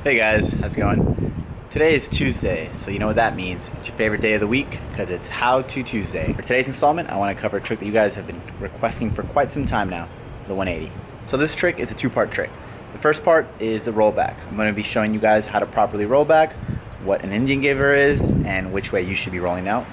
Hey guys, how's it going? Today is Tuesday, so you know what that means. It's your favorite day of the week because it's How To Tuesday. For today's installment, I want to cover a trick that you guys have been requesting for quite some time now, the 180. So this trick is a two-part trick. The first part is the rollback. I'm going to be showing you guys how to properly roll back, what an Indian giver is, and which way you should be rolling out.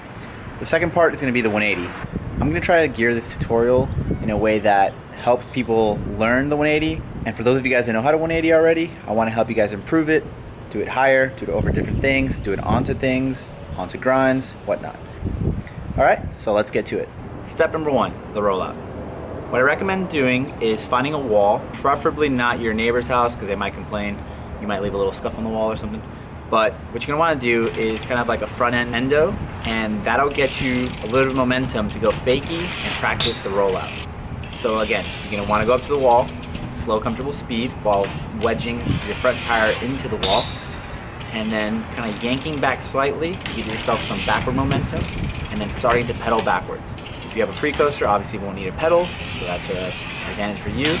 The second part is going to be the 180. I'm going to try to gear this tutorial in a way that helps people learn the 180, and for those of you guys that know how to 180 already, I want to help you guys improve it, do it higher, do it over different things, do it onto things, onto grinds, whatnot. Alright, so let's get to it. Step number one, the rollout. What I recommend doing is finding a wall, preferably not your neighbor's house because they might complain, you might leave a little scuff on the wall or something. But what you're going to want to do is kind of like a front end endo, and that'll get you a little bit of momentum to go fakie and practice the rollout. So again, you're going to want to go up to the wall, slow comfortable speed while wedging your front tire into the wall, and then kind of yanking back slightly to give yourself some backward momentum, and then starting to pedal backwards. If you have a free coaster, obviously you won't need a pedal, so that's an advantage for you.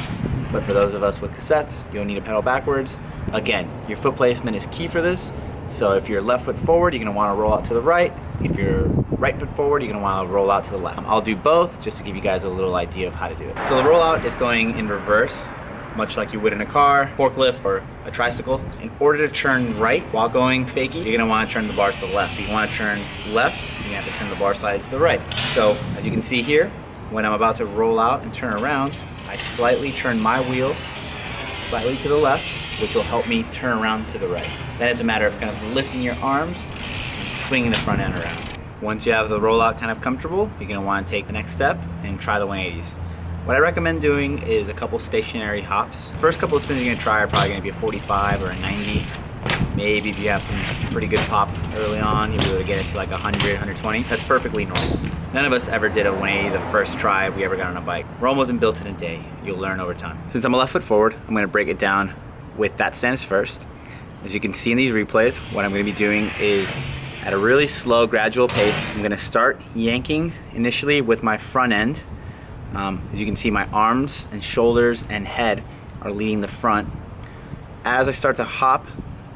But for those of us with cassettes, you'll need a pedal backwards. Again, your foot placement is key for this. So if you're left foot forward, you're going to want to roll out to the right. If you're right foot forward, you're going to want to roll out to the left. I'll do both just to give you guys a little idea of how to do it. So the rollout is going in reverse, much like you would in a car, forklift, or a tricycle. In order to turn right while going fakie, you're going to want to turn the bars to the left. If you want to turn left, you're going to have to turn the bar side to the right. So as you can see here, when I'm about to roll out and turn around, I slightly turn my wheel slightly to the left, which will help me turn around to the right. Then it's a matter of kind of lifting your arms and swinging the front end around. Once you have the rollout kind of comfortable, you're going to want to take the next step and try the 180s. What I recommend doing is a couple stationary hops. First couple of spins you're going to try are probably going to be a 45 or a 90. Maybe if you have some pretty good pop early on, you'll be able to get it to like 100, 120. That's perfectly normal. None of us ever did a 180 the first try we ever got on a bike. Rome wasn't built in a day. You'll learn over time. Since I'm a left foot forward, I'm going to break it down with that stance first. As you can see in these replays, what I'm going to be doing is at a really slow, gradual pace, I'm going to start yanking initially with my front end. As you can see, my arms and shoulders and head are leading the front. As I start to hop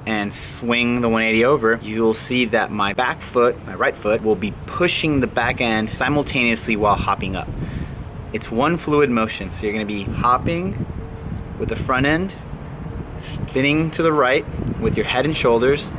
and swing the 180 over, you'll see that my back foot, my right foot, will be pushing the back end simultaneously while hopping up. It's one fluid motion, so you're going to be hopping with the front end, spinning to the right with your head and shoulders,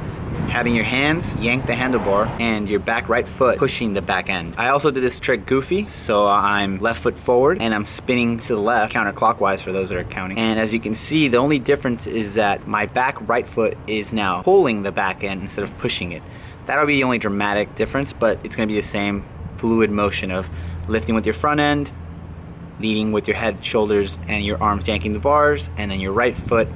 having your hands yank the handlebar, and your back right foot pushing the back end. I also did this trick goofy, so I'm left foot forward and I'm spinning to the left counterclockwise for those that are counting. And as you can see, the only difference is that my back right foot is now pulling the back end instead of pushing it. That'll be the only dramatic difference, but it's going to be the same fluid motion of lifting with your front end, leading with your head, shoulders, and your arms yanking the bars, and then your right foot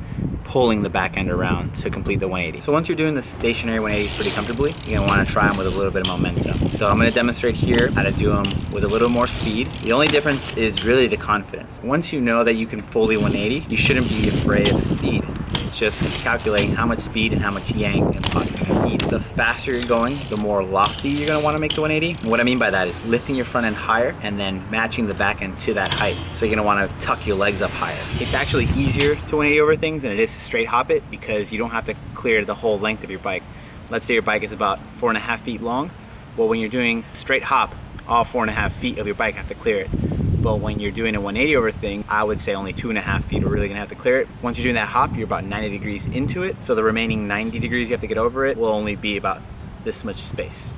pulling the back end around to complete the 180. So once you're doing the stationary 180s pretty comfortably, you're going to want to try them with a little bit of momentum. So I'm going to demonstrate here how to do them with a little more speed. The only difference is really the confidence. Once you know that you can fully 180, you shouldn't be afraid of the speed. It's just calculating how much speed and how much yank and pop you're going to need. The faster you're going, the more lofty you're going to want to make the 180. And what I mean by that is lifting your front end higher and then matching the back end to that height. So you're going to want to tuck your legs up higher. It's actually easier to 180 over things than it is to straight hop it because you don't have to clear the whole length of your bike. Let's say your bike is about 4.5 feet long. Well, when you're doing straight hop, all 4.5 feet of your bike have to clear it. But when you're doing a 180 over thing, I would say only 2.5 feet are really gonna have to clear it. Once you're doing that hop, you're about 90 degrees into it. So the remaining 90 degrees you have to get over it will only be about this much space.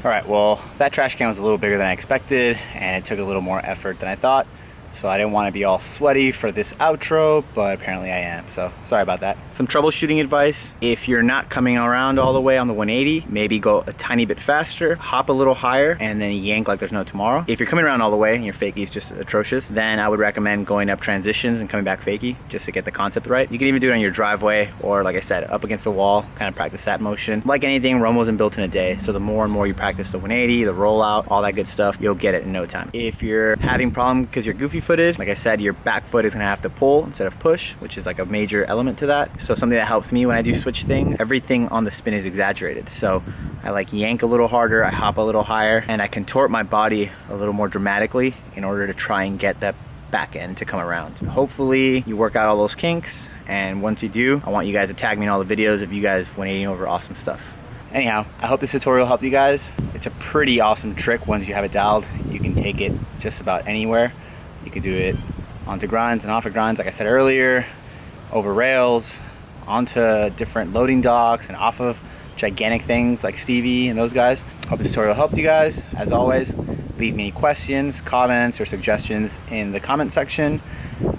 All right, well, that trash can was a little bigger than I expected, and it took a little more effort than I thought. So I didn't want to be all sweaty for this outro, but apparently I am, so sorry about that. Some troubleshooting advice: if you're not coming around all the way on the 180, maybe go a tiny bit faster, hop a little higher, and then yank like there's no tomorrow. If you're coming around all the way and your fakie is just atrocious, then I would recommend going up transitions and coming back fakie just to get the concept right. You can even do it on your driveway or, like I said, up against the wall, kind of practice that motion. Like anything, Rome wasn't built in a day, so the more and more you practice the 180, the rollout, all that good stuff, you'll get it in no time. If you're having problems because you're goofy barefooted, like I said, your back foot is gonna have to pull instead of push, which is like a major element to that. So something that helps me when I do switch things, everything on the spin is exaggerated. So I like yank a little harder, I hop a little higher, and I contort my body a little more dramatically in order to try and get that back end to come around. Hopefully you work out all those kinks, and once you do, I want you guys to tag me in all the videos of you guys 180 over awesome stuff. Anyhow, I hope this tutorial helped you guys. It's a pretty awesome trick once you have it dialed. You can take it just about anywhere. You can do it onto grinds and off of grinds, like I said earlier, over rails, onto different loading docks, and off of gigantic things like Stevie and those guys. Hope this tutorial helped you guys. As always, leave me any questions, comments, or suggestions in the comment section,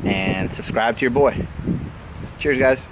and subscribe to your boy. Cheers, guys.